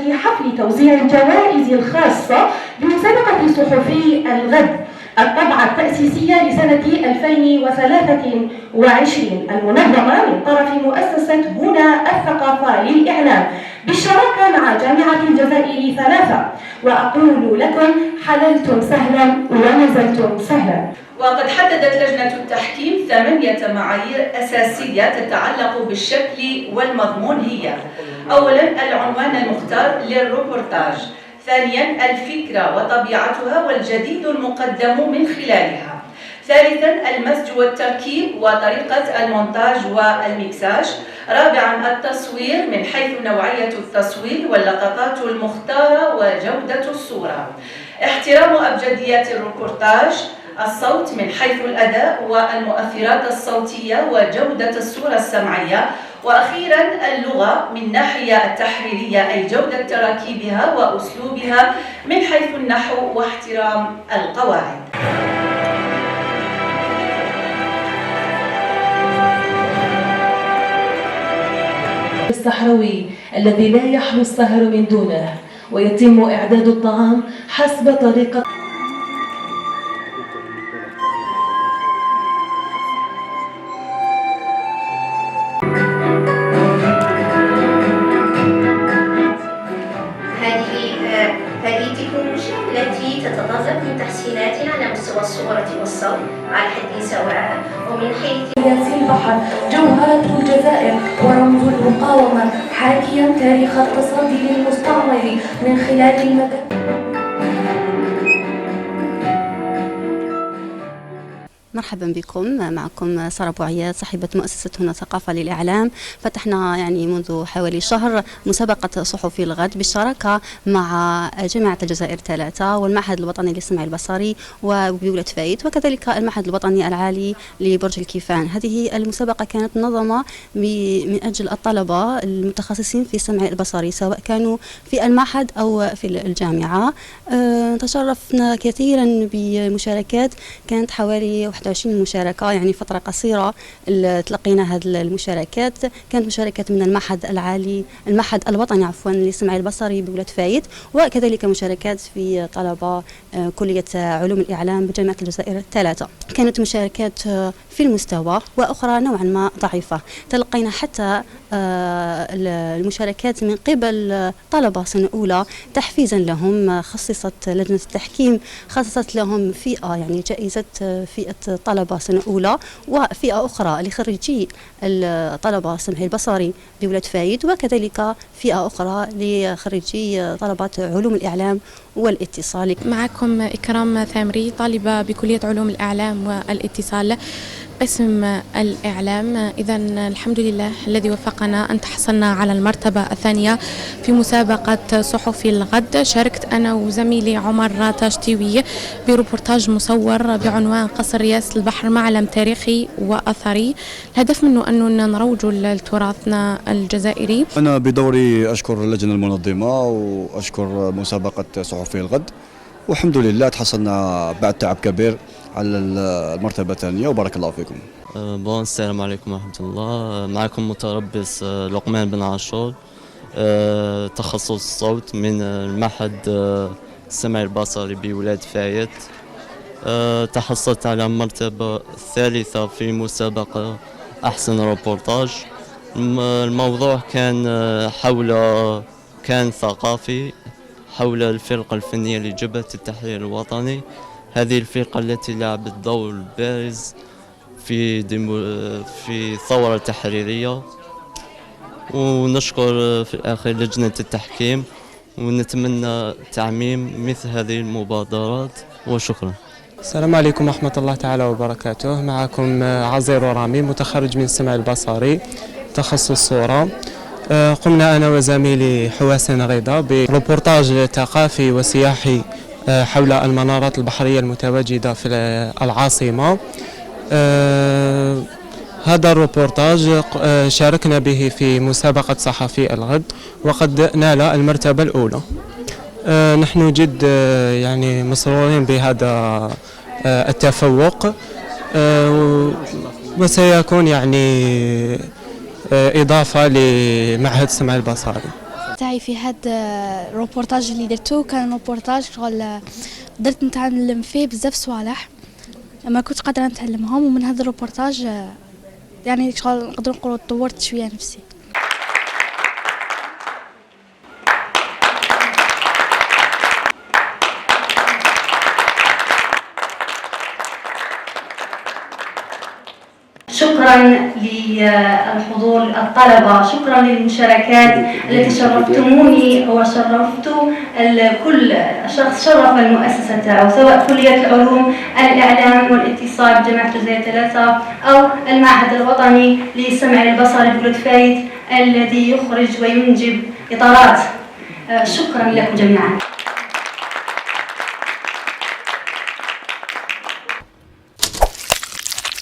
بمناسبة حفل توزيع الجوائز الخاصة بمسابقة صحفي الغد الطبعة التأسيسية لسنة 2023 المنظمة من طرف مؤسسة هنا الثقافة للإعلام بالشراكة مع جامعة الجزائر 3. وأقول لكم حللتم سهلا ونزلتم سهلا. وقد حددت لجنة التحكيم 8 معايير أساسية تتعلق بالشكل والمضمون هي: أولاً العنوان المختار للروبورتاج، ثانياً الفكرة وطبيعتها والجديد المقدم من خلالها، ثالثاً المزج والتركيب وطريقة المونتاج والميكساج، رابعاً التصوير من حيث نوعية التصوير واللقطات المختارة وجودة الصورة، احترام أبجديات الروبورتاج، الصوت من حيث الأداء والمؤثرات الصوتية وجودة الصورة السمعية، وأخيراً اللغة من ناحية التحريرية أي جودة تراكيبها وأسلوبها من حيث النحو واحترام القواعد. الصحراوي الذي لا يحلو السهر من دونه، ويتم إعداد الطعام حسب طريقة هذه التكنولوجيا التي تتطلب من تحسينات على مستوى الصورة والصوت على حد سواء، ومن حيث في البحر جوهرة الجزائر ورمز المقاومة، حاكيا تاريخ التصدي للمستعمر من خلال المدى. مرحبا بكم، معكم سارة بوعيات صاحبة مؤسسة هنا ثقافة للإعلام. فتحنا منذ حوالي شهر مسابقة صحفي الغد بالشراكة مع جامعة الجزائر 3 والمعهد الوطني للسمع البصري وبولة فايت، وكذلك المعهد الوطني العالي لبرج الكيفان. هذه المسابقة كانت منظمة من أجل الطلبة المتخصصين في السمع البصري سواء كانوا في المعهد أو في الجامعة. تشرفنا كثيرا بمشاركات، كانت حوالي 21 مشاركة، فترة قصيرة تلقينا هذه المشاركات. كانت مشاركات من المعهد الوطني للسمع البصري بولة فايت، وكذلك مشاركات في طلبة كلية علوم الإعلام بجامعة الجزائر 3. كانت مشاركات في المستوى وأخرى نوعا ما ضعيفة. تلقينا حتى المشاركات من قبل طلبة سنة أولى تحفيزا لهم. خصصت لجنة التحكيم خصصت لهم فئة، جائزة فئة طلبة سنة أولى، وفئة أخرى لخريجي الطلبة السمع البصري بولة فايد، وكذلك فئة أخرى لخريجي طلبة علوم الإعلام والاتصال. معكم إكرام ثامري، طالبة بكلية علوم الإعلام والاتصال قسم الإعلام. إذا الحمد لله الذي وفقنا أن تحصلنا على المرتبة الثانية في مسابقة صحفي الغد. شاركت أنا وزميلي عمر تاشتيوي بروبورتاج مصور بعنوان قصر رياس البحر، معلم تاريخي وأثري. الهدف منه أنه نروج لتراثنا الجزائري. أنا بدوري أشكر اللجنة المنظمة وأشكر مسابقة صحفي الغد، والحمد لله تحصلنا بعد تعب كبير على المرتبة الثانية، وبارك الله فيكم. السلام عليكم ورحمة الله. معكم متربص لقمان بن عاشور، تخصص الصوت من المعهد السمع البصري بولاية فايت. تحصلت على المرتبة الثالثة في مسابقة أحسن روبورتاج. الموضوع كان ثقافي حول الفرقة الفنية لجبهة التحرير الوطني. هذه الفرقة التي لعبت دور بارز في الثورة التحريرية، ونشكر في الآخر لجنة التحكيم، ونتمنى تعميم مثل هذه المبادرات، وشكرا. السلام عليكم ورحمة الله تعالى وبركاته. معكم عزير رامي، متخرج من السمع البصري تخصص صورة. قمنا أنا وزميلي حواسن غيضة بروبورتاج ثقافي وسياحي حول المنارات البحرية المتواجدة في العاصمة. هذا الروبورتاج شاركنا به في مسابقة صحفي الغد، وقد نال المرتبة الأولى. نحن جد مسرورين بهذا التفوق، وسيكون إضافة لمعهد السمع البصري. تاعي في هذا الروبورتاج اللي درتو كان روبورتاج شغل قدرت نتعلم فيه بزاف صوالح ما كنت قادرة نتعلمهم، ومن هذا الروبورتاج يعني شغل نقدر نقولوا طورت شوية نفسي. شكرا للحضور الطلبة، شكرا للمشاركات التي شرفتموني وشرفت كل شخص شرف المؤسسة تاعو، سواء كلية العلوم الإعلام والاتصال بجامعة الجزائر 3 أو المعهد الوطني للسمع البصري بولد فايد الذي يخرج وينجب إطارات. شكرا لكم جميعا.